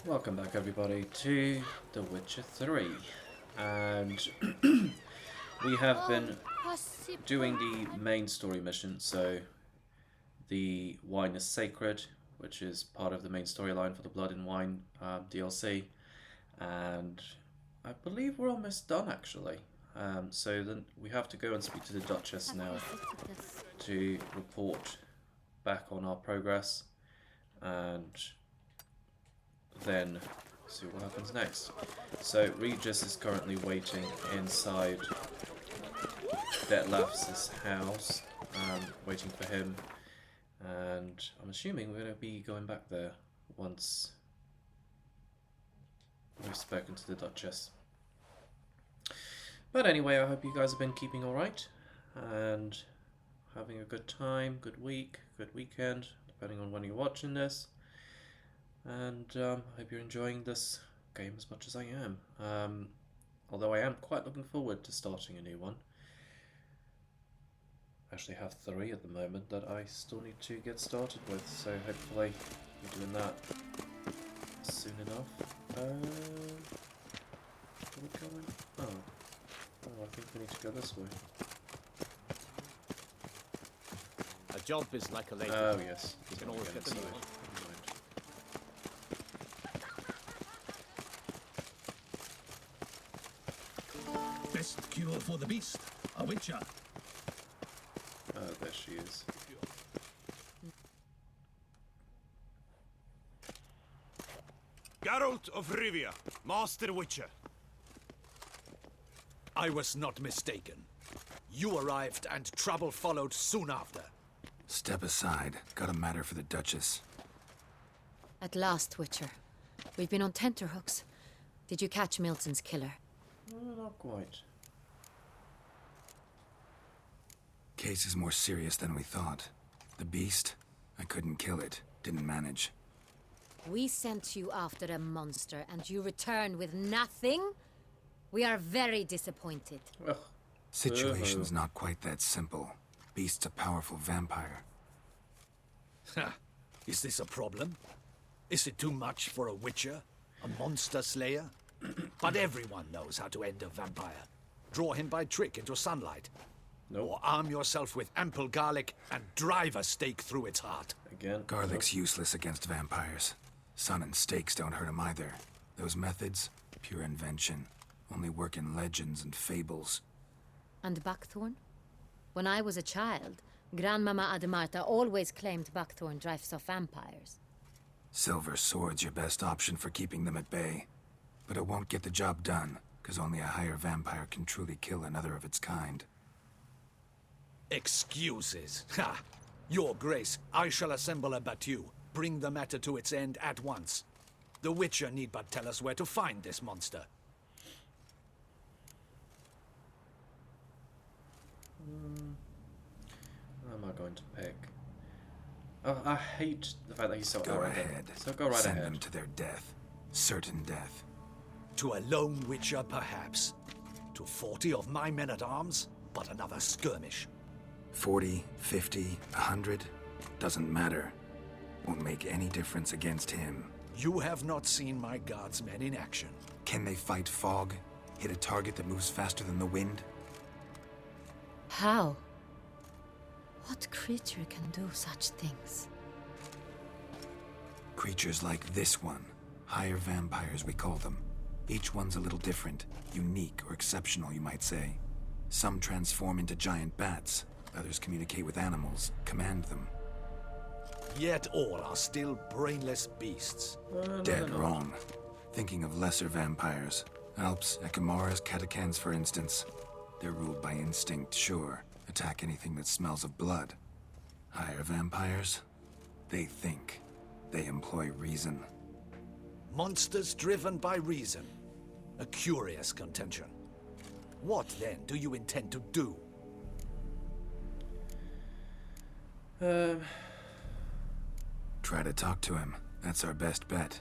Welcome back everybody to The Witcher 3, and we have been doing the main story mission. So the wine is sacred, which is part of the main storyline for the Blood and Wine DLC, and I believe we're almost done actually. So then we have to go and speak to the Duchess now to report back on our progress and then see what happens next. So Regis is currently waiting inside Detlef's house, waiting for him, and I'm assuming we're going to be going back there once we've spoken to the Duchess. But anyway, I hope you guys have been keeping alright and having a good time, good week, good weekend, depending on when you're watching this. And I hope you're enjoying this game as much as I am. Although I am quite looking forward to starting a new one. I actually have 3 at the moment that I still need to get started with, so hopefully we're doing that soon enough. Are we going? Oh, I think we need to go this way. A job is like a lady. Oh yes, You can always get a new one. Best cure for the beast, a witcher. Oh, there she is. Geralt of Rivia, Master Witcher. I was not mistaken. You arrived and trouble followed soon after. Step aside. Got a matter for the Duchess. At last, Witcher. We've been on tenterhooks. Did you catch Milton's killer? Not quite. Case is more serious than we thought. The beast? I couldn't kill it. Didn't manage. We sent you after a monster, and you return with nothing? We are very disappointed. Ugh. Situation's not quite that simple. Beast's a powerful vampire. Ha! Is this a problem? Is it too much for a witcher? A monster slayer? But everyone knows how to end a vampire. Draw him by trick into sunlight. Nope. Or arm yourself with ample garlic and drive a stake through its heart. Again. Garlic's useless against vampires. Sun and stakes don't hurt him either. Those methods, pure invention. Only work in legends and fables. And buckthorn? When I was a child, Grandmama Ademarta always claimed buckthorn drives off vampires. Silver sword's your best option for keeping them at bay. But it won't get the job done, because only a higher vampire can truly kill another of its kind. Excuses. Ha! Your Grace, I shall assemble a battue. Bring the matter to its end at once. The Witcher need but tell us where to find this monster. What am I going to pick? Oh, I hate the fact that he's so Go arrogant. ahead. So go right Send ahead. them to their death. Certain death. To a lone Witcher, perhaps. To 40 of my men-at-arms, but another skirmish. 40, 50, 100, doesn't matter. Won't make any difference against him. You have not seen my guardsmen in action. Can they fight fog? Hit a target that moves faster than the wind? How? What creature can do such things? Creatures like this one. Higher vampires, we call them. Each one's a little different. Unique or exceptional, you might say. Some transform into giant bats. Others communicate with animals, command them. Yet all are still brainless beasts. Dead wrong. Thinking of lesser vampires. Alps, Echimaras, Catechans, for instance. They're ruled by instinct, sure. Attack anything that smells of blood. Higher vampires? They think. They employ reason. Monsters driven by reason. A curious contention. What then do you intend to do? Try to talk to him. That's our best bet.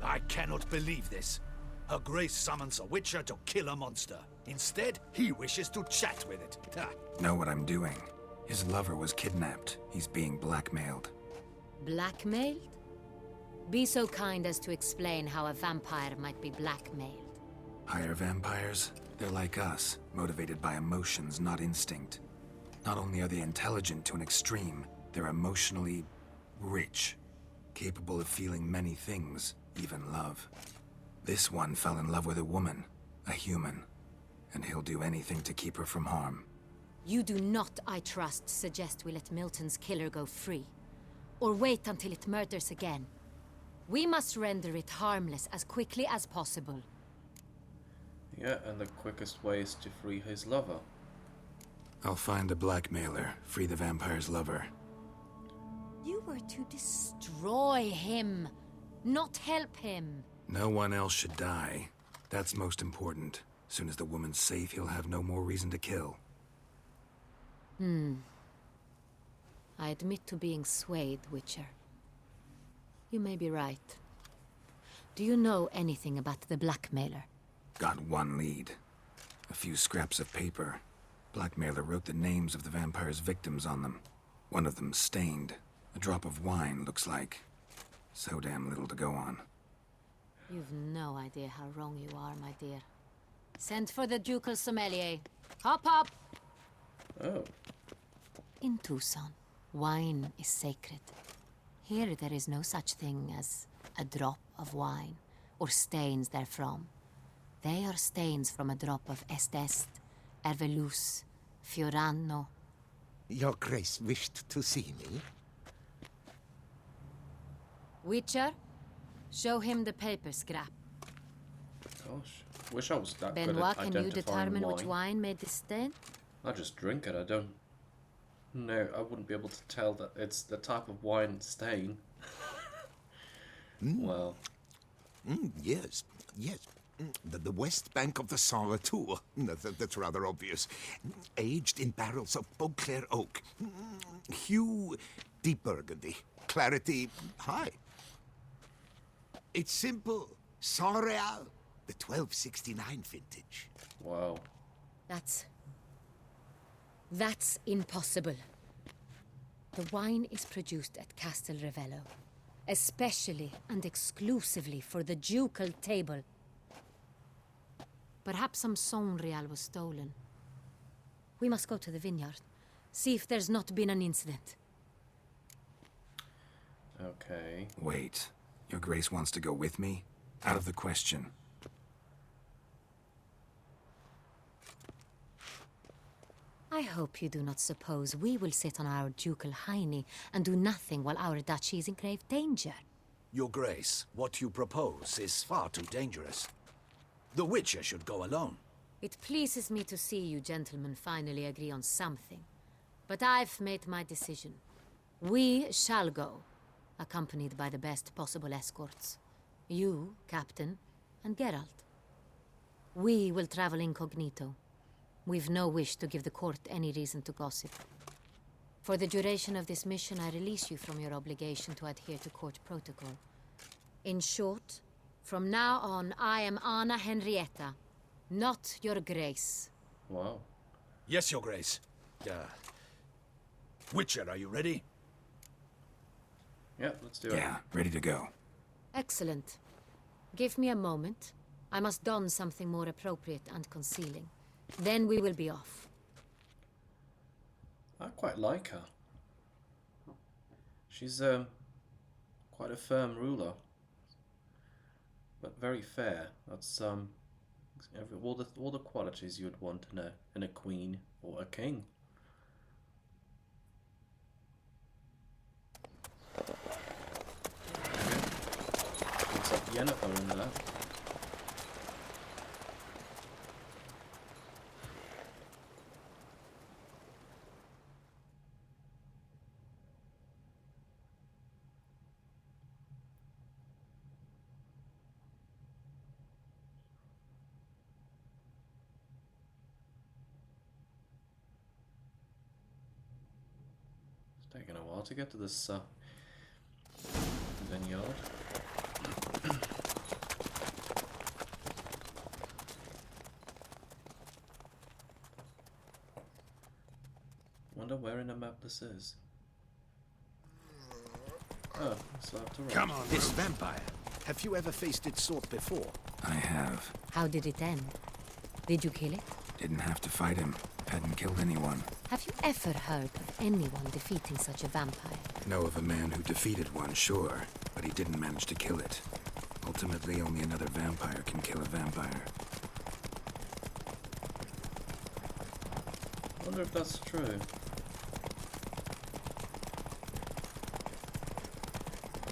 I cannot believe this. Her Grace summons a Witcher to kill a monster. Instead, he wishes to chat with it. Ha. Know what I'm doing. His lover was kidnapped. He's being blackmailed. Blackmailed? Be so kind as to explain how a vampire might be blackmailed. Higher vampires? They're like us, motivated by emotions, not instinct. Not only are they intelligent to an extreme, they're emotionally rich, capable of feeling many things, even love. This one fell in love with a woman, a human, and he'll do anything to keep her from harm. You do not, I trust, suggest we let Milton's killer go free. Or wait until it murders again. We must render it harmless as quickly as possible. Yeah, and the quickest way is to free his lover. I'll find the blackmailer, free the vampire's lover. You were to destroy him, not help him. No one else should die. That's most important. Soon as the woman's safe, he'll have no more reason to kill. I admit to being swayed, Witcher. You may be right. Do you know anything about the blackmailer? Got one lead. A few scraps of paper. Blackmailer wrote the names of the vampire's victims on them. One of them stained. A drop of wine, looks like. So damn little to go on. You've no idea how wrong you are, my dear. Send for the ducal sommelier. Hop, hop! Oh. In Tucson, wine is sacred. Here there is no such thing as a drop of wine, or stains therefrom. They are stains from a drop of Est, Ervelus, Fiorano. Your Grace wished to see me? Witcher, show him the paper scrap. Gosh. Wish I was that good Benoit, at can you identifying determine wine. which wine made this stain? I just drink it, I don't... No, I wouldn't be able to tell that it's the type of wine stain. Well... Yes, yes. The west bank of the Saar too. That's rather obvious. Aged in barrels of Beauclair oak. Hue, deep burgundy. Clarity, high. It's simple. Saint-Réal, the 1269 vintage. Wow. That's impossible. The wine is produced at Castel Ravello, especially and exclusively for the ducal table. Perhaps some Saint-Réal was stolen. We must go to the vineyard, see if there's not been an incident. Okay. Wait. Your Grace wants to go with me? Out of the question. I hope you do not suppose we will sit on our ducal hiney and do nothing while our duchy is in grave danger. Your Grace, what you propose is far too dangerous. The Witcher should go alone. It pleases me to see you gentlemen finally agree on something. But I've made my decision. We shall go, accompanied by the best possible escorts. You, Captain, and Geralt. We will travel incognito. We've no wish to give the court any reason to gossip. For the duration of this mission, I release you from your obligation to adhere to court protocol. In short, from now on, I am Anna Henrietta, not your Grace. Wow. Yes, Your Grace. Witcher, are you ready? Yeah, let's do it. Yeah, ready to go. Excellent. Give me a moment. I must don something more appropriate and concealing. Then we will be off. I quite like her. She's quite a firm ruler, but very fair. That's all the qualities you'd want in a queen or a king. Looks like Yennefer in there. Taking a while to get to this vineyard. Wonder where in the map this is. Oh, Oh, so I have to roll. Come on, this vampire. Have you ever faced its sort before? I have. How did it end? Did you kill it? Didn't have to fight him. Hadn't killed anyone. Have you ever heard of anyone defeating such a vampire? Know of a man who defeated one, sure, but he didn't manage to kill it. Ultimately, only another vampire can kill a vampire. I wonder if that's true.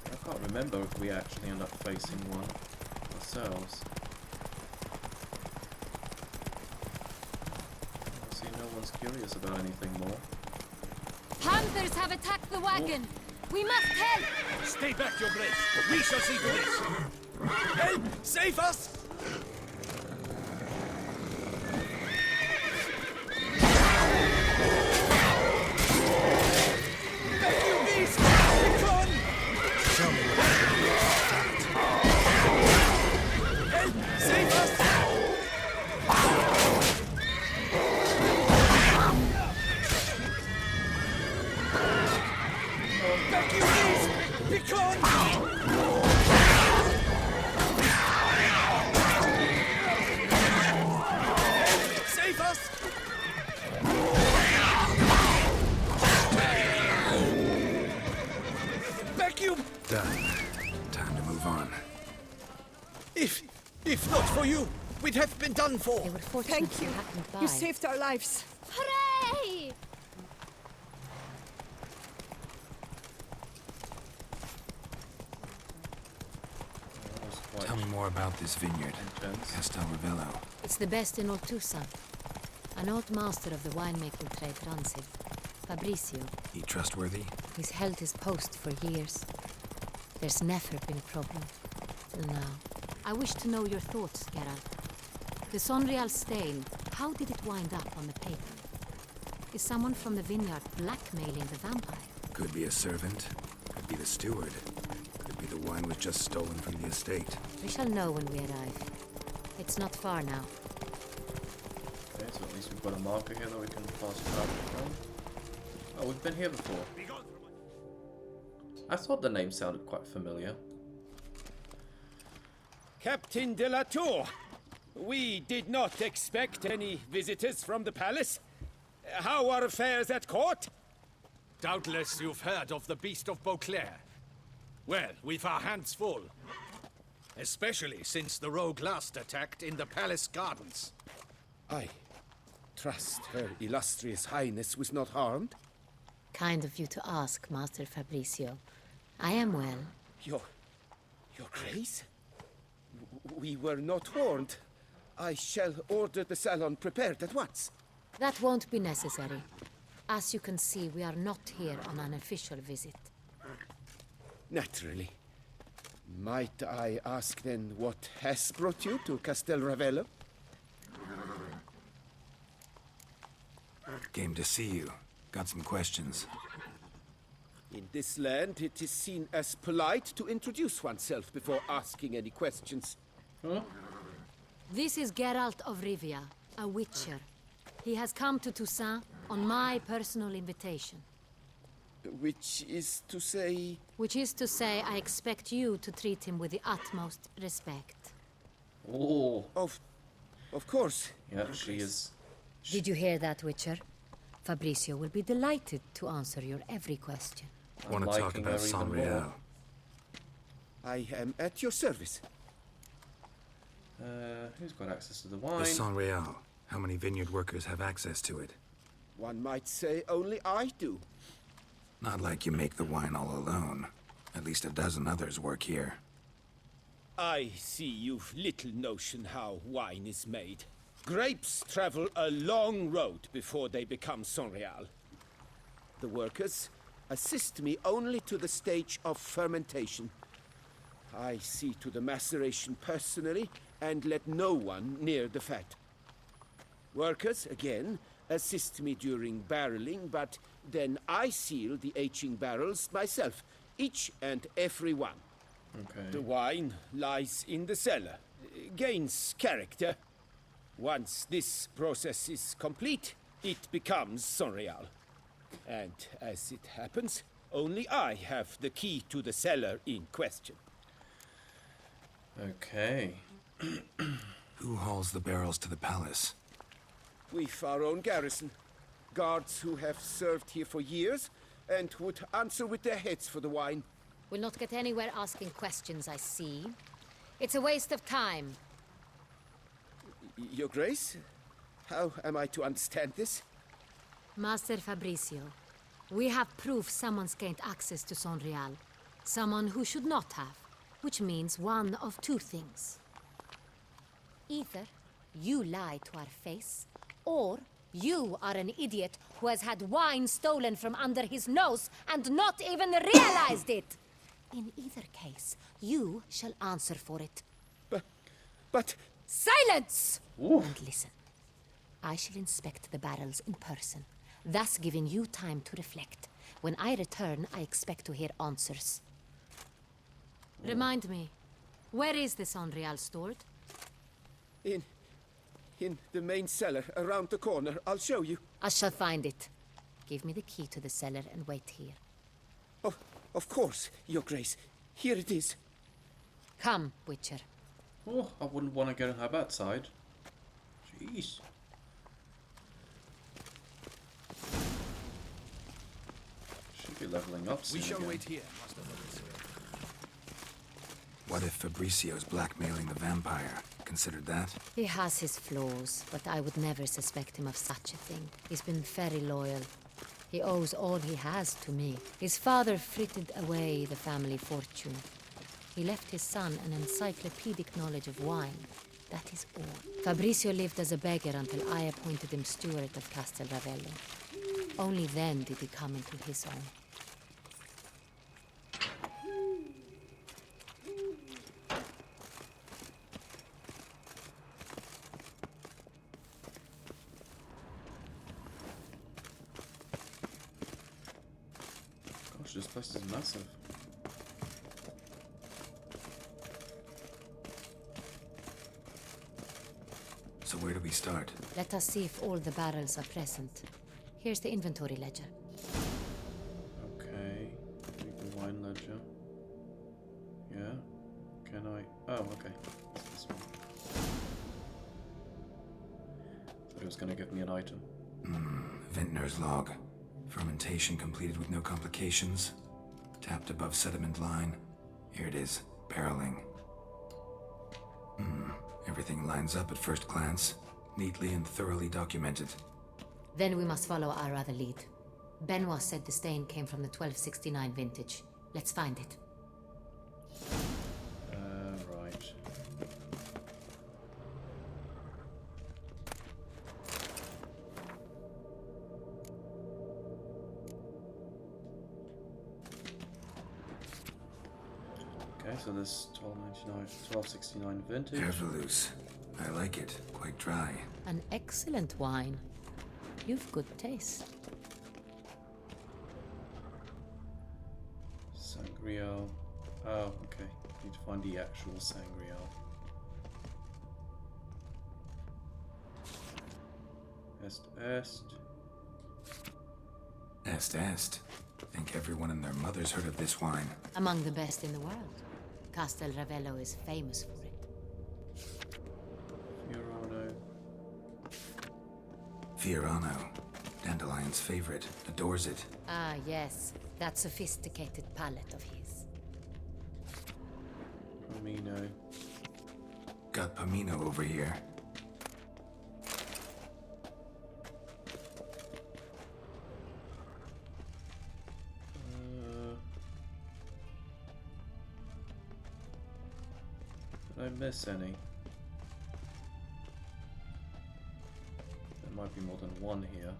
I can't remember if we actually end up facing one ourselves. I see no one's curious about anything more. Hunters have attacked the wagon! We must help! Stay back, your grace. We shall see to this. Help! Save us! Done. Time to move on. If not for you, we'd have been done for. They were fortunate Thank you. to happen by. You saved our lives. Hooray! That was quite Tell me more about this vineyard. intense. Castel Ravello. It's the best in Oltusa. An old master of the winemaking trade runs it. Fabrizio. He trustworthy? He's held his post for years. There's never been a problem. Till now. I wish to know your thoughts, Geralt. The Sonreal stain, how did it wind up on the paper? Is someone from the vineyard blackmailing the vampire? Could be a servant. Could be the steward. Could be the wine was just stolen from the estate. We shall know when we arrive. It's not far now. Okay, so at least we've got a marker here that we can fast travel from. Oh, we've been here before. I thought the name sounded quite familiar. Captain de la Tour, we did not expect any visitors from the palace. How are affairs at court? Doubtless you've heard of the Beast of Beauclair. Well, we've our hands full. Especially since the rogue last attacked in the palace gardens. I trust Her Illustrious Highness was not harmed. Kind of you to ask, Master Fabrizio. I am well. Your Grace? We were not warned. I shall order the salon prepared at once. That won't be necessary. As you can see, we are not here on an official visit. Naturally. Might I ask then what has brought you to Castel Ravello? Came to see you. Got some questions. In this land, it is seen as polite to introduce oneself before asking any questions. Huh? This is Geralt of Rivia, a witcher. He has come to Toussaint on my personal invitation. Which is to say... Which is to say, I expect you to treat him with the utmost respect. Oh, Of course. yeah, she is. Did you hear that, Witcher? Fabrizio will be delighted to answer your every question. Want to I'm talk liking about her even Sanreal? more. I am at your service. Who's got access to the The wine? Sanreal. How many vineyard workers have access to it? One might say only I do. Not like you make the wine all alone. At least a dozen others work here. I see you've little notion how wine is made. Grapes travel a long road before they become Sonreal. The workers assist me only to the stage of fermentation. I see to the maceration personally and let no one near the fat. Workers, again, assist me during barreling, but then I seal the aging barrels myself, each and every one. Okay. The wine lies in the cellar, gains character. Once this process is complete, it becomes Sonreal. And as it happens, Only I have the key to the cellar in question. Okay. Who hauls the barrels to the palace? We've our own garrison. Guards who have served here for years and would answer with their heads for the wine. We'll not get anywhere asking questions, I see. It's a waste of time. Your Grace? How am I to understand this? Master Fabricio, we have proof someone's gained access to Sonreal. Someone who should not have. Which means one of two things. Either you lie to our face, or you are an idiot who has had wine stolen from under his nose and not even realized it. In either case, you shall answer for it. But... Silence! Ooh. And listen. I shall inspect the barrels in person, thus giving you time to reflect. When I return, I expect to hear answers. Remind me, where is this Sonreal stored? In the main cellar, around the corner. I'll show you. I shall find it. Give me the key to the cellar and wait here. Oh, of course, Your Grace. Here it is. Come, Witcher. Oh, I wouldn't want to go on her bad side. Jeez. Should be leveling up soon. We shall again. wait here, Master Fabricio. What if Fabricio's blackmailing the vampire? Considered that? He has his flaws, but I would never suspect him of such a thing. He's been very loyal. He owes all he has to me. His father frittered away the family fortune. He left his son an encyclopedic knowledge of wine. That is all. Fabricio lived as a beggar until I appointed him steward of Castel Ravello. Only then did he come into his own. Gosh, this place is massive. So where do we start? Let us see if all the barrels are present. Here's the inventory ledger. Okay. Read the wine ledger. Yeah. Can I? Oh, okay. It's this one. Thought it was going to give me an item. Vintner's log. Fermentation completed with no complications. Tapped above sediment line. Here it is. Barreling. Everything lines up at first glance. Neatly and thoroughly documented. Then we must follow our other lead. Benoit said the stain came from the 1269 vintage. Let's find it. Right. Okay, so this 1269 vintage. Ervelous. I like it. Quite dry. An excellent wine. You've good taste. Sangreal. Oh, okay. Need to find the actual Sangreal. Est. Est. Think everyone and their mother's heard of this wine. Among the best in the world. Castel Ravello is famous for it. Fiorano. Fiorano. Dandelion's favorite. Adores it. Ah, yes. That sophisticated palate of his. Pomino. Got Pomino over here. Did I miss any? There might be more than one here.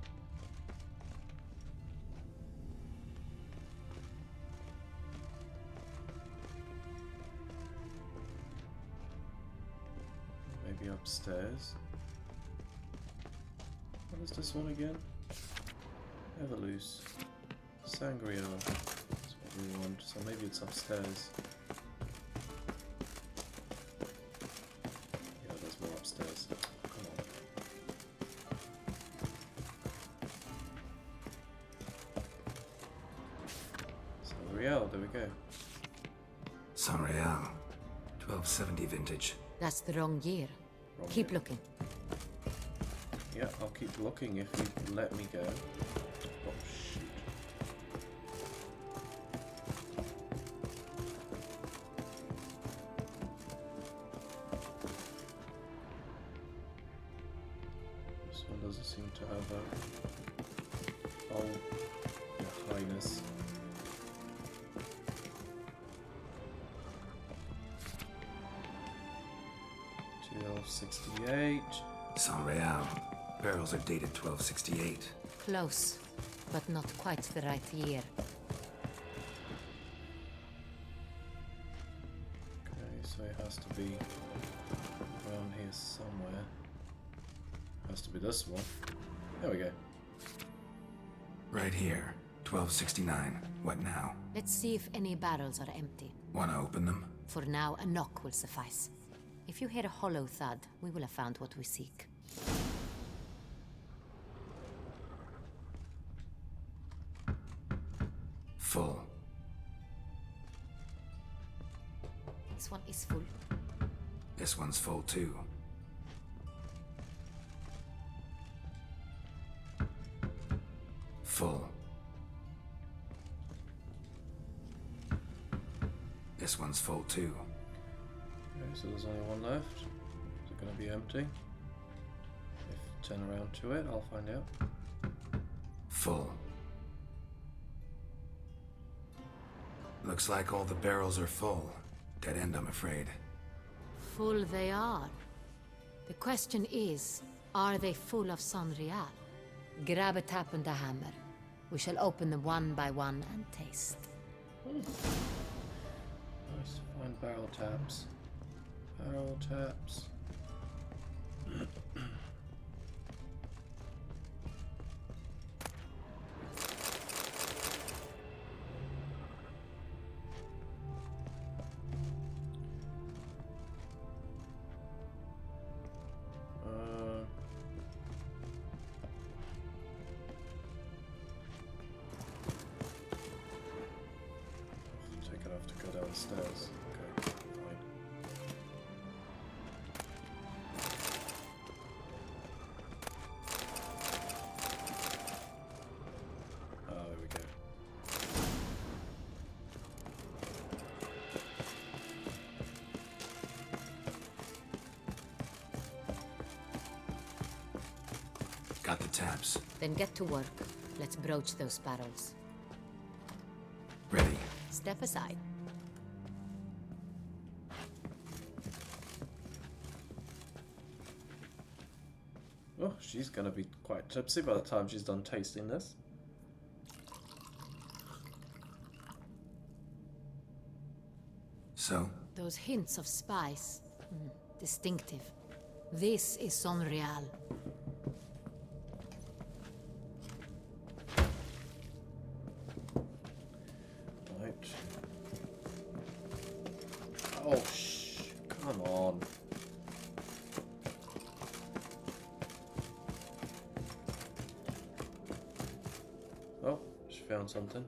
Maybe upstairs. What is this one again? Everloose. Sangria. That's what we want. So maybe it's upstairs. Yeah, there's more upstairs. Come on. Sonreal, there we go. Sonreal. 1270 vintage. That's the wrong year. Wrong Keep year. looking. Yeah, I'll keep looking if you let me go. Oh, shoot. This one doesn't seem to have a... Oh, Your Highness. $12.68. Sonreal. Barrels are dated 1268. Close, but not quite the right year. Okay, so it has to be around here somewhere. Has to be this one. There we go. Right here. 1269. What now? Let's see if any barrels are empty. Wanna open them? For now, a knock will suffice. If you hear a hollow thud, we will have found what we seek. Full. This one is full. This one's full too. Full. This one's full too. Okay, so there's only one left. Is it going to be empty? If turn around to it, I'll find out. Full. Looks like all the barrels are full. Dead end, I'm afraid. Full they are. The question is, are they full of Sonreal? Grab a tap and a hammer. We shall open them one by one and taste. Nice. Find barrel taps. Barrel taps. Take it off to go downstairs. Okay, fine. Oh, there we go. Got the taps. Then get to work. Let's broach those barrels. Ready. Step aside. Oh, she's gonna be quite tipsy by the time she's done tasting this. So, Those hints of spice. Distinctive. This is Sonreal. Right. Oh, come on. Oh, she found something.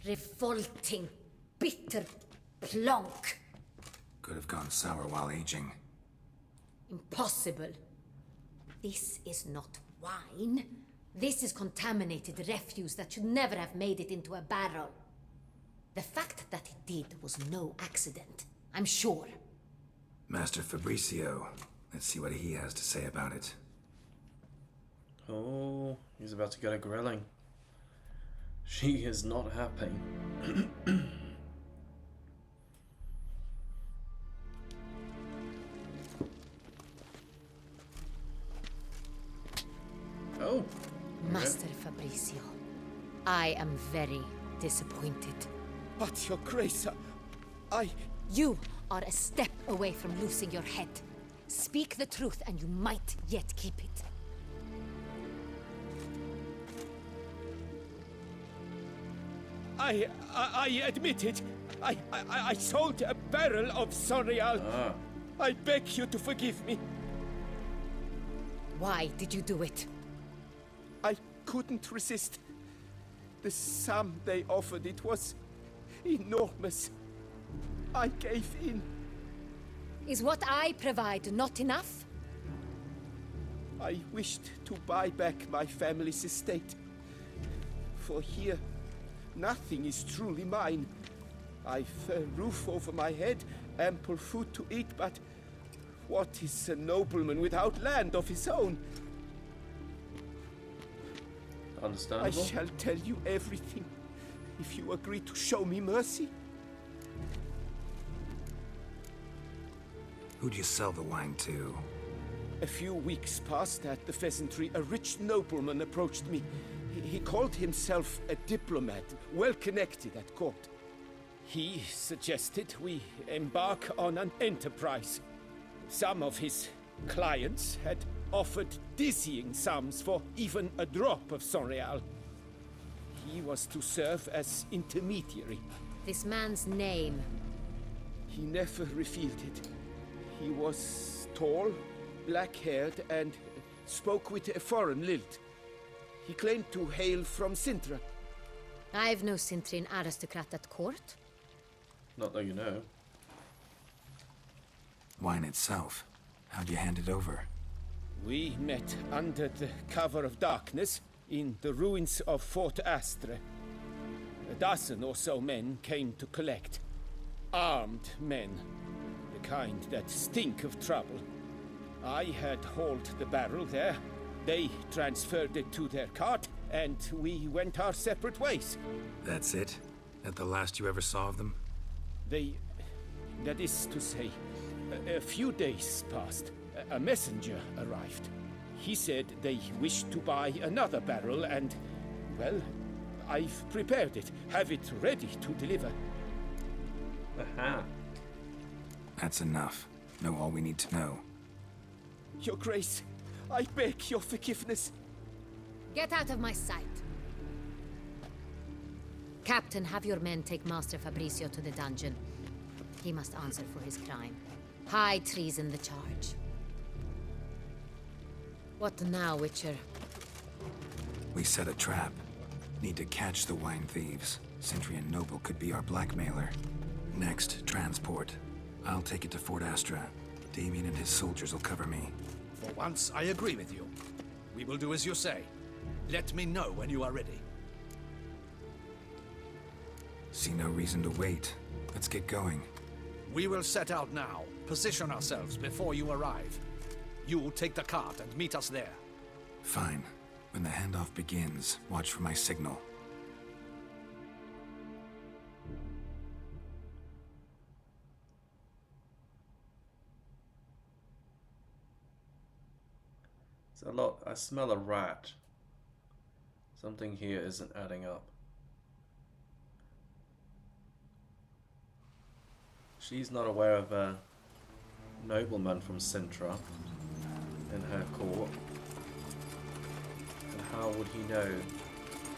Revolting, bitter plonk. could have gone sour while aging. Impossible. This is not wine. This is contaminated refuse that should never have made it into a barrel. The fact that it did was no accident, I'm sure. Master Fabricio. Let's see what he has to say about it. Oh, he's about to get a grilling. She is not happy. Oh. Master Fabricio, I am very disappointed. But, Your Grace, I... You are a step away from losing your head. Speak the truth and you might yet keep it. I admit it. I sold a barrel of Sonreal. Ah. I beg you to forgive me. Why did you do it? I couldn't resist. The sum they offered, it was enormous. I gave in. Is what I provide not enough? I wished to buy back my family's estate. For here, nothing is truly mine. I've a roof over my head, ample food to eat, but what is a nobleman without land of his own? I Understandable. shall tell you everything, if you agree to show me mercy. Who'd you sell the wine to? A few weeks past at the pheasantry, a rich nobleman approached me. He called himself a diplomat, well connected at court. He suggested we embark on an enterprise. Some of his clients had offered dizzying sums for even a drop of Sonreal. He was to serve as intermediary. This man's name. He never revealed it. He was tall, black-haired, and spoke with a foreign lilt. He claimed to hail from Sintra. I've no Cintrin aristocrat at court. Not that you know. Wine itself. How'd you hand it over? We met under the cover of darkness in the ruins of Fort Astre. A dozen or so men came to collect. Armed men. The kind that stink of trouble. I had hauled the barrel there. They transferred it to their cart, and we went our separate ways. That's it? That the last you ever saw of them? That is to say, a few days passed. A messenger arrived. He said they wished to buy another barrel and, well, I've prepared it. Have it ready to deliver. Aha. That's enough. Know all we need to know. Your Grace, I beg your forgiveness. Get out of my sight. Captain, have your men take Master Fabricio to the dungeon. He must answer for his crime. High treason the charge. What now, Witcher? We set a trap. Need to catch the wine thieves. Centrian Noble could be our blackmailer. Next, transport. I'll take it to Fort Astra. Damien and his soldiers will cover me. For once, I agree with you. We will do as you say. Let me know when you are ready. See no reason to wait. Let's get going. We will set out now. Position ourselves before you arrive. You'll take the cart and meet us there. Fine. When the handoff begins, watch for my signal. It's a lot. I smell a rat. Something here isn't adding up. She's not aware of a nobleman from Sintra in her court. And how would he know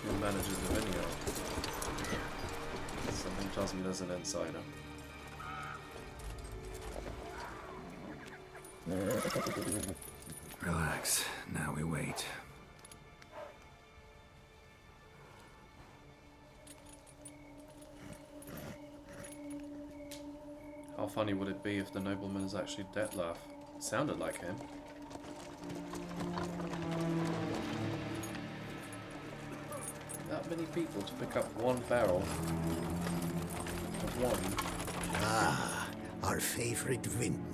who manages the vineyard? Something tells me there's an insider. Relax. Now we wait. How funny would it be if the nobleman is actually Detlef? It sounded like him. That many people to pick up one barrel of wine. Ah, our favorite vintner.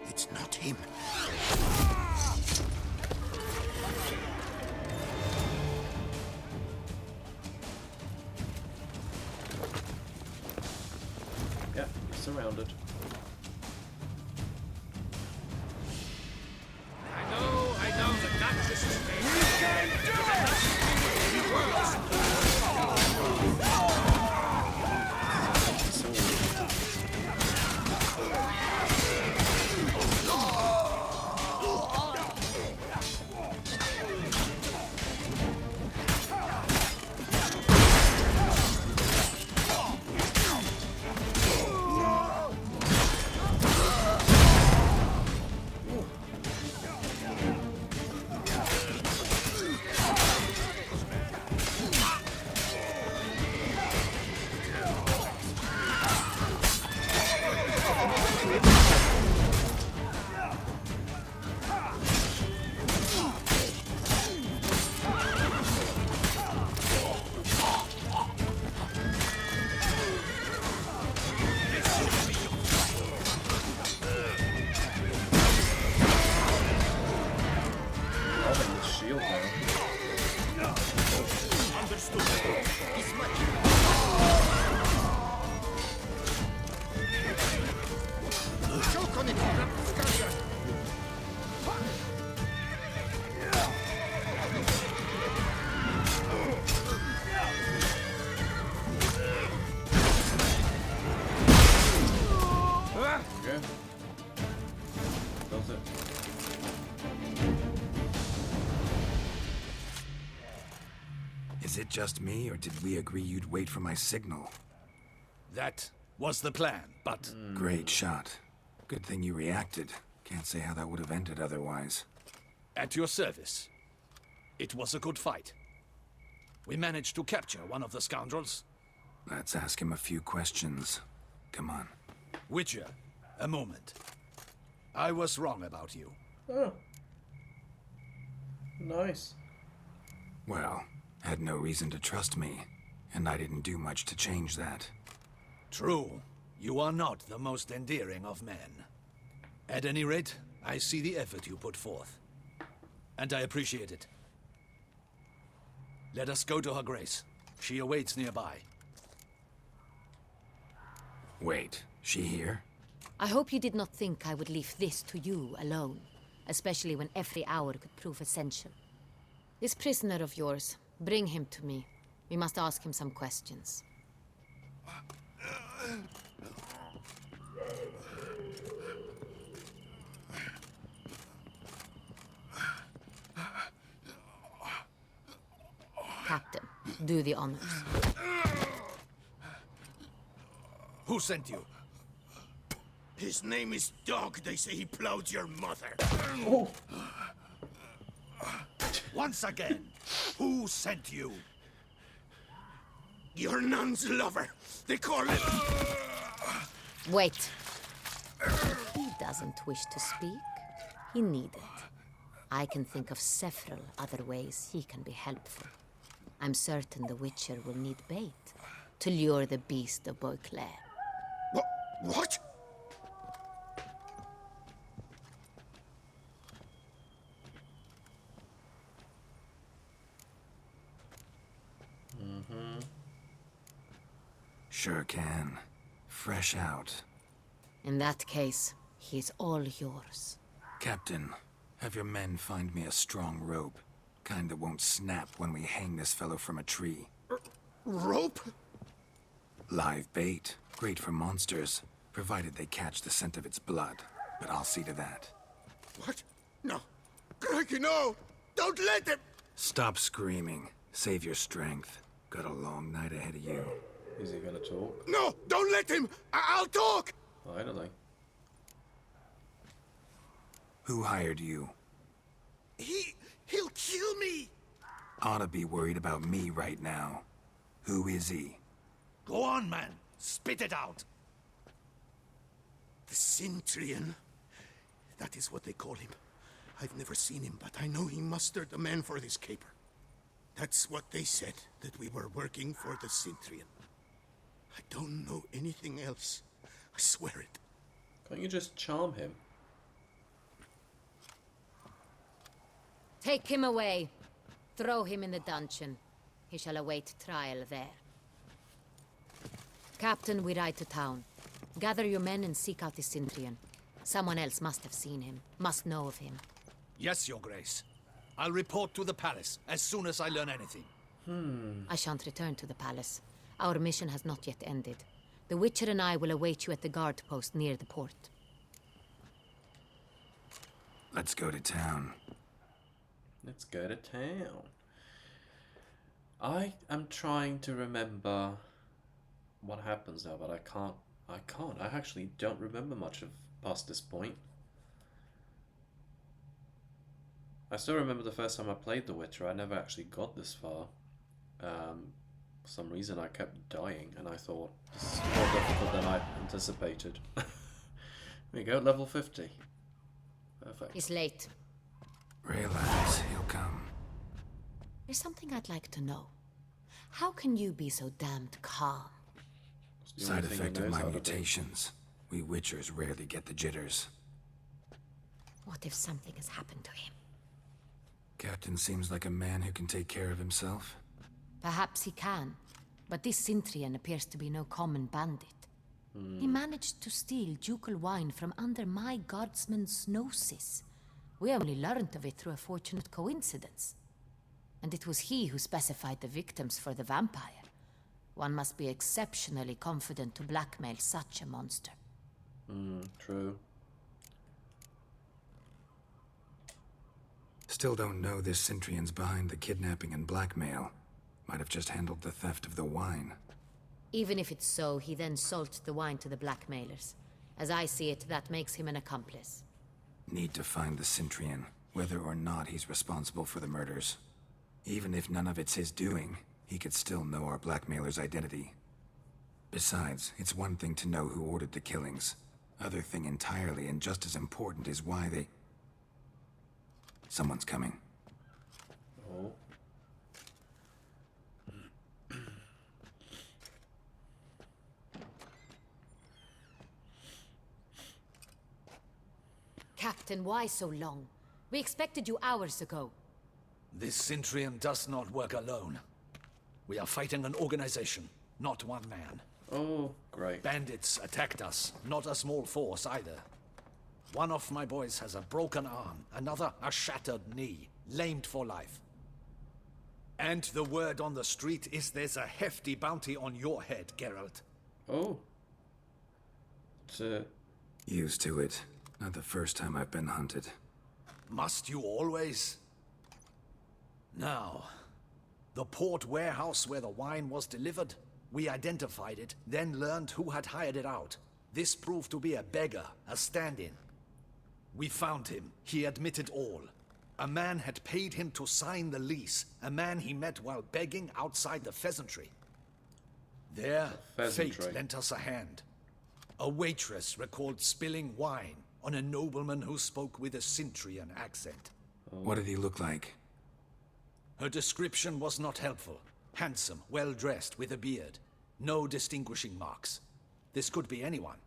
It's not him. Yeah, you're surrounded. I know, the Duchess is Okay. Does it? Is it just me, or did we agree you'd wait for my signal? That was the plan, but Great shot. Good thing you reacted. Can't say how that would have ended otherwise. at your service. It was a good fight. We managed to capture one of the scoundrels. Let's ask him a few questions. Come on. Witcher, a moment. I was wrong about you. Oh. Nice. Well, had no reason to trust me, and I didn't do much to change that. True, you are not the most endearing of men. At any rate, I see the effort you put forth. And I appreciate it. Let us go to her grace. She awaits nearby. Wait, she here? I hope you did not think I would leave this to you alone, especially when every hour could prove essential. This prisoner of yours, bring him to me. We must ask him some questions. Captain, do the honors. Who sent you? His name is Dog. They say he plowed your mother. Oh. Once again, who sent you? Your nun's lover. They call him. Wait. If he doesn't wish to speak, he needn't. I can think of several other ways he can be helpful. I'm certain the Witcher will need bait to lure the beast of Beauclair. What? Sure can. Fresh out. In that case, he's all yours. Captain, have your men find me a strong rope. Kind that won't snap when we hang this fellow from a tree. Rope? Live bait. Great for monsters, provided they catch the scent of its blood. But I'll see to that. What? No. Crikey, no! Don't let him! Stop screaming. Save your strength. Got a long night ahead of you. Is he gonna talk? No! Don't let him! I'll talk! Finally. Who hired you? He'll kill me! Ought to be worried about me right now. Who is he? Go on, man. Spit it out. The Cintrian. That is what they call him. I've never seen him, but I know he mustered the men for this caper. That's what they said, that we were working for the Cintrian. I don't know anything else. I swear it. Can't you just charm him? Take him away. Throw him in the dungeon. He shall await trial there. Captain, we ride to town. Gather your men and seek out the Cintrian. Someone else must have seen him, must know of him. Yes, Your Grace. I'll report to the palace as soon as I learn anything. I shan't return to the palace. Our mission has not yet ended. The Witcher and I will await you at the guard post near the port. Let's go to town. Let's go to town. I am trying to remember what happens now, but I can't. I actually don't remember much of past this point. I still remember the first time I played The Witcher. I never actually got this far. For some reason I kept dying, and I thought, this is more difficult than I anticipated. There we go, level 50. Perfect. He's late. Relax, he'll come. There's something I'd like to know. How can you be so damned calm? It's the only Side thing he effect of knows my how to do. mutations. We Witchers rarely get the jitters. What if something has happened to him? Captain seems like a man who can take care of himself. Perhaps he can, But this Cintrian appears to be no common bandit. He managed to steal ducal wine from under my guardsman's noses. We only learned of it through a fortunate coincidence. And it was he who specified the victims for the vampire. One must be exceptionally confident to blackmail such a monster. True. Still don't know this Cintrian's behind the kidnapping and blackmail. Might have just handled the theft of the wine. Even if it's so, he then sold the wine to the blackmailers. As I see it, that makes him an accomplice. Need to find the Cintrian, whether or not he's responsible for the murders. Even if none of it's his doing, he could still know our blackmailer's identity. Besides, it's one thing to know who ordered the killings. Other thing entirely, and just as important, is why they... Someone's coming. Oh. Captain, why so long? We expected you hours ago. This Cintrian does not work alone. We are fighting an organization, not one man. Oh, great. Bandits attacked us, not a small force either. One of my boys has a broken arm, another a shattered knee, lamed for life. And the word on the street is there's a hefty bounty on your head, Geralt. Oh. Used to it. Not the first time I've been hunted. Must you always? Now, the port warehouse where the wine was delivered, we identified it, then learned who had hired it out. This proved to be a beggar, a stand-in. We found him. He admitted all. A man had paid him to sign the lease, a man he met while begging outside the pheasantry. There, fate lent us a hand. A waitress recalled spilling wine on a nobleman who spoke with a Cintrian accent. What did he look like? Her description was not helpful. Handsome, well-dressed, with a beard. No distinguishing marks. This could be anyone.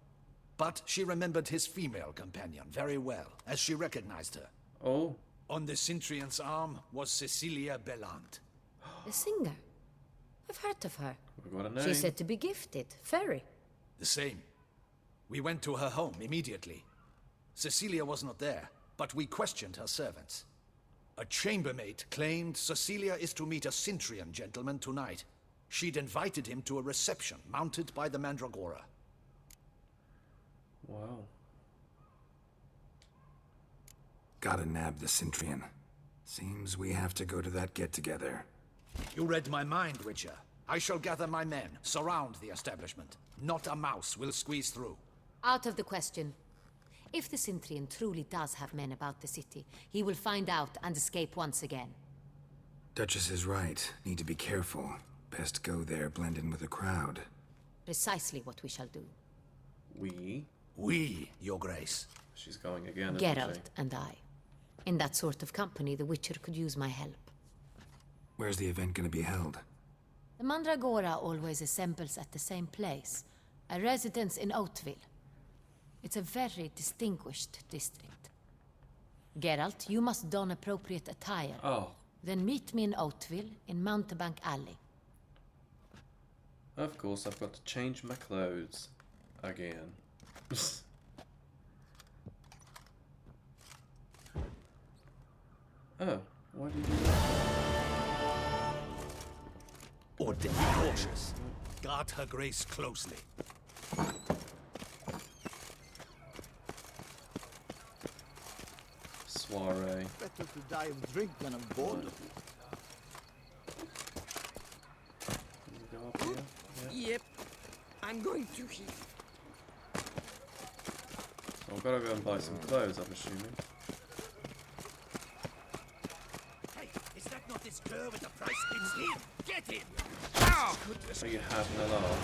But she remembered his female companion very well, as she recognized her. Oh. On the Cintrian's arm was Cecilia Bellant. The singer. I've heard of her. We've got a name. She's said to be gifted. Fairy. The same. We went to her home immediately. Cecilia was not there, but we questioned her servants. A chambermaid claimed Cecilia is to meet a Cintrian gentleman tonight. She'd invited him to a reception mounted by the Mandragora. Wow. Gotta nab the Cintrian. Seems we have to go to that get-together. You read my mind, Witcher. I shall gather my men, surround the establishment. Not a mouse will squeeze through. Out of the question. If the Cintrian truly does have men about the city, he will find out and escape once again. Duchess is right. Need to be careful. Best go there, blend in with the crowd. Precisely what we shall do. We, Your Grace. She's going again, isn't Geralt she? and I. In that sort of company, the Witcher could use my help. Where's the event gonna be held? The Mandragora always assembles at the same place. A residence in Oatville. It's a very distinguished district. Geralt, you must don appropriate attire. Oh. Then meet me in Oatville, in Mountebank Alley. Of course, I've got to change my clothes. Again. Oh, why did you do that? Order be cautious. Guard her grace closely. Soiree. Better to die of drink than of boredom. Can you go up here? Yeah. Yep. I'm going to heat. So I've got to go and buy some clothes, I'm assuming. Hey, is that not this girl with the price? It's him! Get him! So you have no love.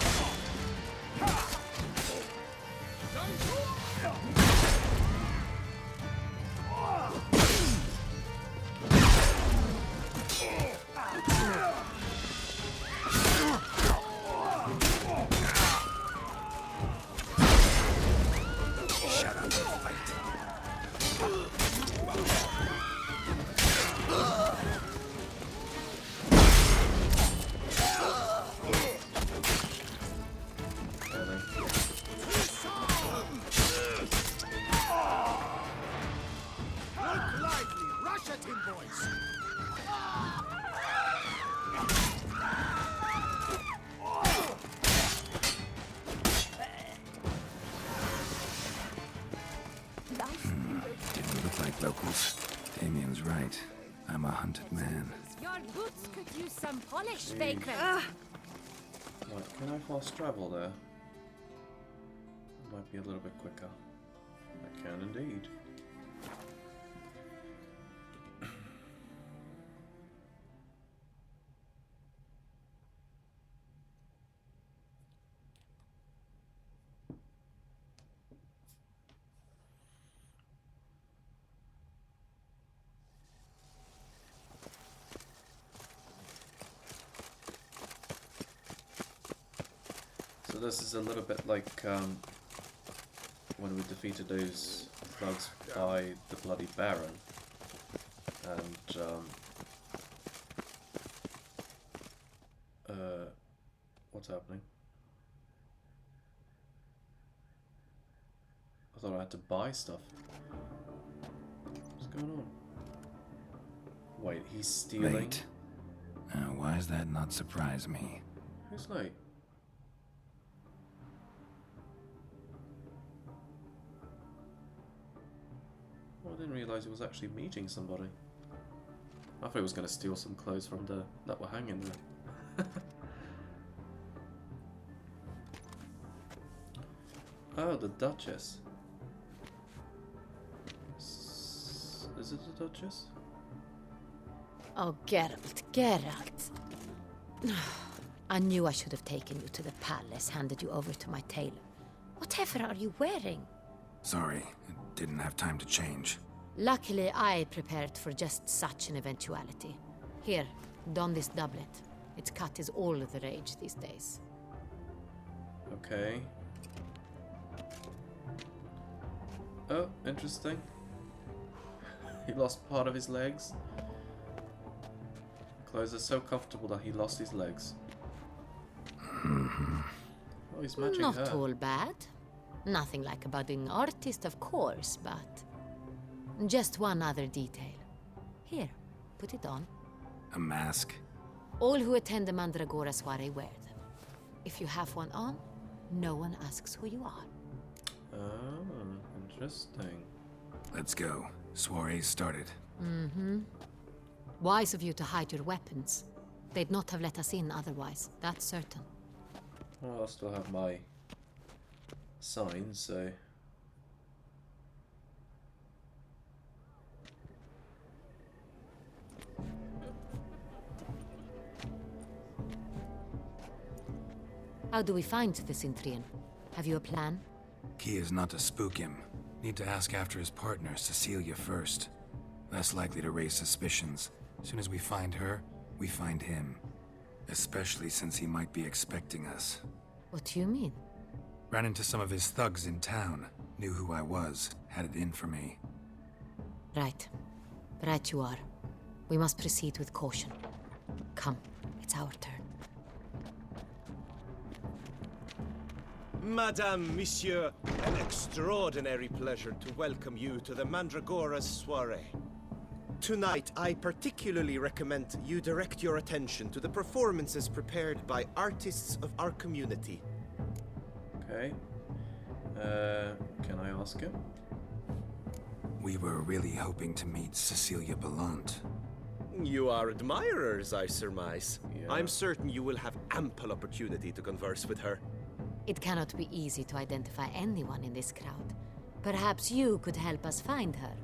Shut up and fight. hunted man. Your boots could use some polish, Jeez. vagrant. Right, can I fast travel there? Might be a little bit quicker. I can indeed. So this is a little bit like when we defeated those thugs by the Bloody Baron, and what's happening? I thought I had to buy stuff. What's going on? Wait, he's stealing? Late. Why does that not surprise me? Who's late? Oh, I didn't realise he was actually meeting somebody. I thought he was going to steal some clothes from the that were hanging there. Oh, the Duchess. Is it the Duchess? Oh, Geralt, Geralt. I knew I should have taken you to the palace, handed you over to my tailor. Whatever are you wearing? Sorry, I didn't have time to change. Luckily, I prepared for just such an eventuality. Here, don this doublet. Its cut is all the rage these days. Okay. Oh, interesting. He lost part of his legs. Clothes are so comfortable that he lost his legs. Oh, he's matching Not her. all bad. Nothing like a budding artist, of course, but... just one other detail. Here, put it on. A mask? All who attend the Mandragora soiree wear them. If you have one on, no one asks who you are. Oh, interesting. Let's go. Soiree's started. Mm-hmm. Wise of you to hide your weapons. They'd not have let us in otherwise, that's certain. Well, I'll still have my signs, so... How do we find the Cintrian? Have you a plan? Key is not to spook him. Need to ask after his partner, Cecilia, first. Less likely to raise suspicions. As soon as we find her, we find him. Especially since he might be expecting us. What do you mean? Ran into some of his thugs in town. Knew who I was. Had it in for me. Right. Right you are. We must proceed with caution. Come, it's our turn. Madame, Monsieur, an extraordinary pleasure to welcome you to the Mandragora's soiree. Tonight, I particularly recommend you direct your attention to the performances prepared by artists of our community. Okay. Can I ask him? We were really hoping to meet Cecilia Bellant. You are admirers, I surmise. Yeah. I'm certain you will have ample opportunity to converse with her. It cannot be easy to identify anyone in this crowd. Perhaps you could help us find her.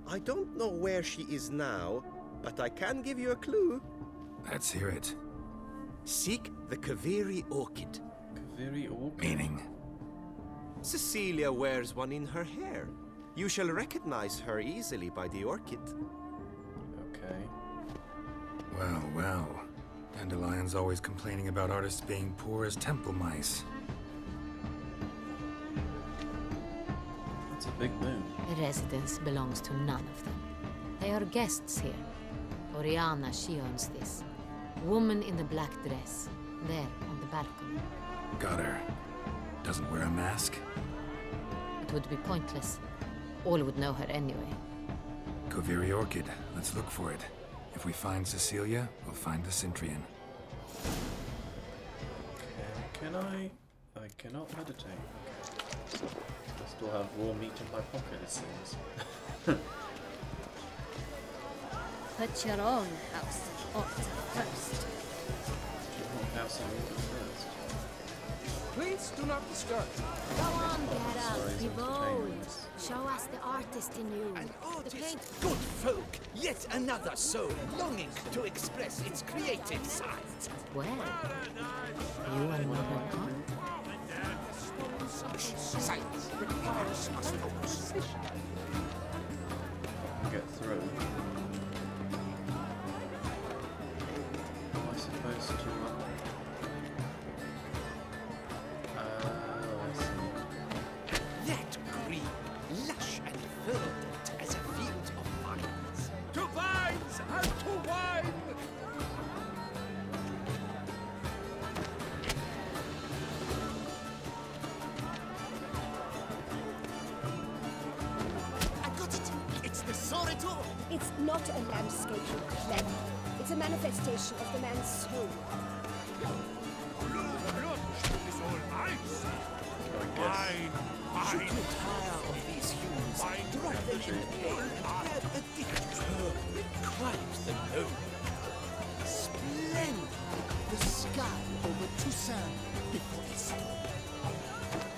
I don't know where she is now, but I can give you a clue. Let's hear it. Seek the Kaviri orchid. Very awkward. Meaning? Cecilia wears one in her hair. You shall recognize her easily by the orchid. Okay. Well, well. Dandelion's always complaining about artists being poor as temple mice. That's a big moon. The residence belongs to none of them. They are guests here. Oriana, she owns this. Woman in the black dress. There, on the balcony. Got her. Doesn't wear a mask? It would be pointless. All would know her anyway. Koviri Orchid. Let's look for it. If we find Cecilia, we'll find the Cintrian. Can I cannot meditate. Okay. I still have raw meat in my pocket, it seems. Put your own house in order first. House in order first. Please do not disturb. Go on, Geralt. Stories Be of bold. entertainment. Show us the artist in you. An The artist, paint. good folk, yet another soul longing to express its creative side. Well, you are not an art. Science requires us no precision. Get through. Am I supposed to? I see. That green, lush and verdant as a field of vines. To vines and to wine! I got it! It's the Soritor! It's not a landscape, you clever. It's a manifestation of the man's soul. Should you tire of these hues, drop them in the pail and grab a different herb that quiet the load. Splendid! The sky over Toussaint before the storm.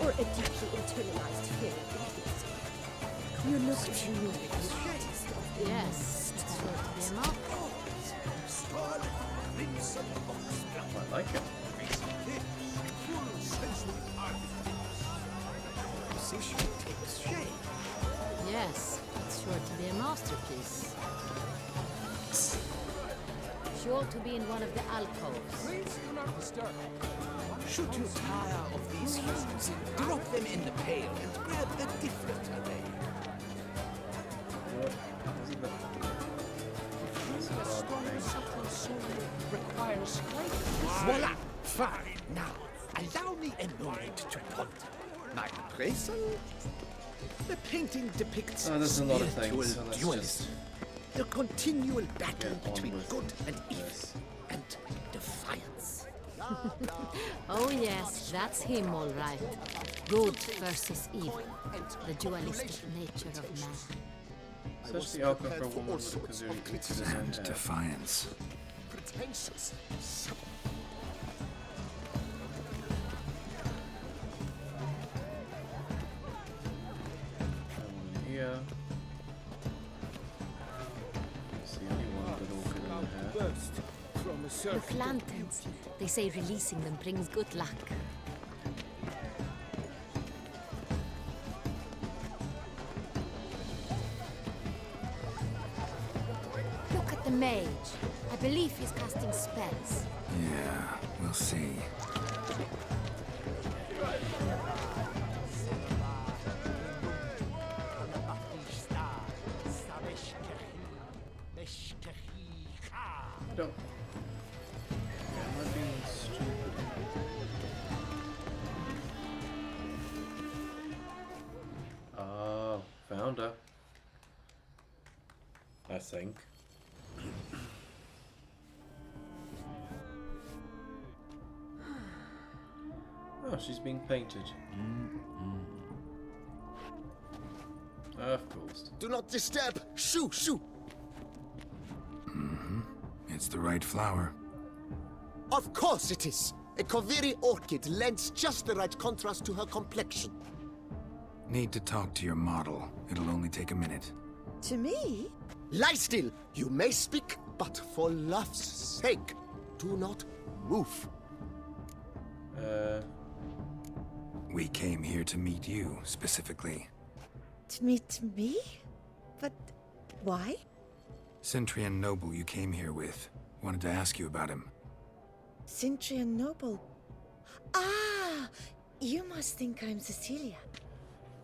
Or a deeply internalized fear of intimacy. You look truly like an artist of the Yes, it's sure to be a mouth. Scarlet crimson oxblood. I like it. Full sensual Position takes shape. Yes, it's sure to be a masterpiece. Sure to be in one of the alcoves. Please do not disturb. Should you tire of these hues, drop them in the pail and grab a different array. What? Isn't that? That's an A odd strong, thing. subtle soul requires strength. Voila! Fine. Now, allow me a moment to ponder. My appraisal? The painting depicts Oh, there's a lot of spiritual things, so let's dualism. just The continual battle get on between with good and evil this. and defiance. Oh yes, that's him all right. Good versus evil. The dualistic nature of man. Especially open for a woman with a kazooie to his own And hair. defiance. pretentious. Someone here. It's the only one with all good in the hair. Burst from a circle. Look, lanterns. They say releasing them brings good luck. Look at the mage. I believe he's casting spells. Yeah, we'll see. I don't. Am I being stupid? Oh, found her. I think. Oh, she's being painted. Of course. Do not disturb! Shoo! Shoo! It's the right flower. Of course it is! A Koviri orchid lends just the right contrast to her complexion. Need to talk to your model. It'll only take a minute. To me? Lie still! You may speak, but for love's sake, do not move. We came here to meet you, specifically. To meet me? But why? Centrian noble you came here with. Wanted to ask you about him. Cintrian noble. Ah! You must think I'm Cecilia.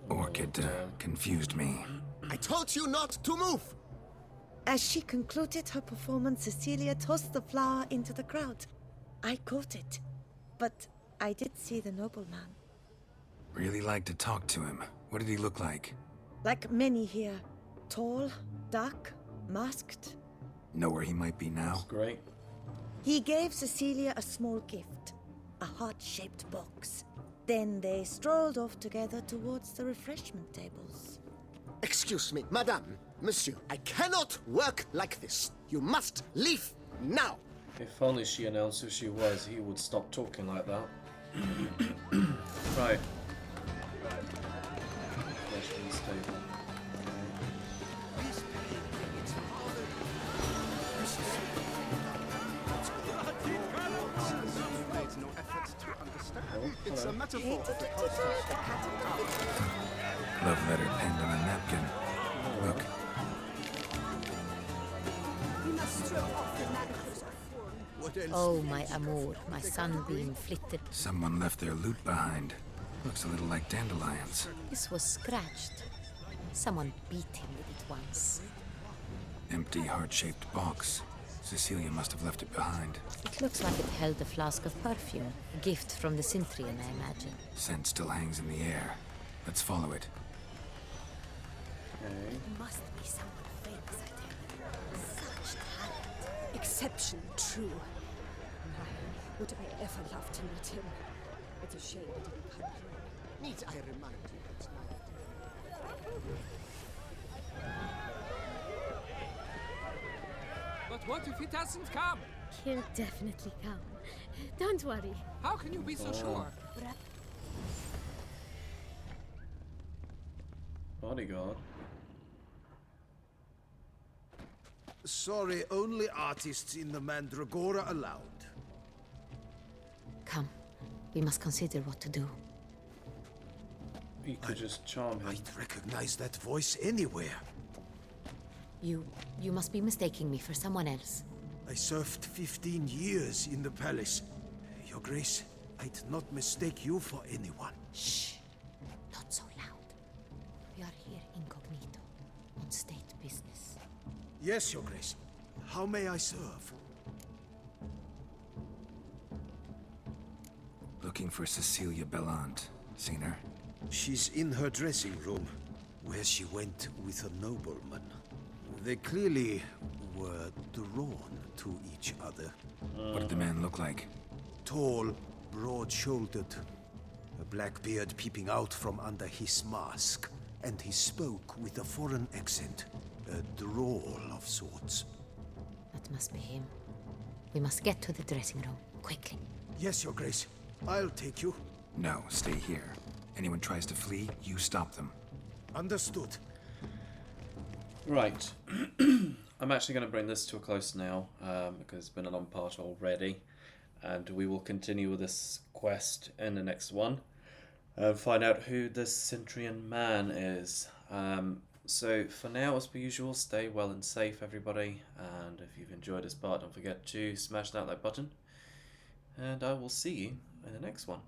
Orchid confused me. I told you not to move! As she concluded her performance, Cecilia tossed the flower into the crowd. I caught it. But I did see the nobleman. Really like to talk to him. What did he look like? Like many here. Tall, dark, masked. Know where he might be now? Great. He gave Cecilia a small gift. A heart-shaped box. Then they strolled off together towards the refreshment tables. Excuse me, madame. Monsieur, I cannot work like this. You must leave now. If only she announced who she was, he would stop talking like that. Right. Fleshman stable. It's a metaphor. Love letter penned on a napkin. Look. What else? Oh, my amour, my sunbeam flitted. Someone left their loot behind. Looks a little like dandelions. This was scratched. Someone beat him with it once. Empty, heart-shaped box. Cecilia must have left it behind. It looks like it held a flask of perfume. A gift from the Cintrian, I imagine. Scent still hangs in the air. Let's follow it. Okay. It must be someone famous, I tell you. Such talent. Exception true. Would I ever love to meet him? It's a shame it didn't come here. Need I remind you it's But what if he doesn't come? He'll definitely come. Don't worry. How can you be so sure? Bodyguard. Sorry, only artists in the Mandragora allowed. Come, we must consider what to do. You could just charm him. I'd recognize that voice anywhere. You must be mistaking me for someone else. I served 15 years in the palace. Your Grace, I'd not mistake you for anyone. Shh! Not so loud. We are here incognito, on state business. Yes, Your Grace. How may I serve? Looking for Cecilia Bellant. Seen her? She's in her dressing room, where she went with a nobleman. They clearly were drawn to each other. What did the man look like? Tall, broad-shouldered, a black beard peeping out from under his mask, and he spoke with a foreign accent, a drawl of sorts. That must be him. We must get to the dressing room, quickly. Yes, Your Grace. I'll take you. No, stay here. Anyone tries to flee, you stop them. Understood. Right. I'm actually going to bring this to a close now, because it's been a long part already. And we will continue with this quest in the next one. And find out who this Cintrian man is. So for now, as per usual, stay well and safe, everybody. And if you've enjoyed this part, don't forget to smash that like button. And I will see you in the next one.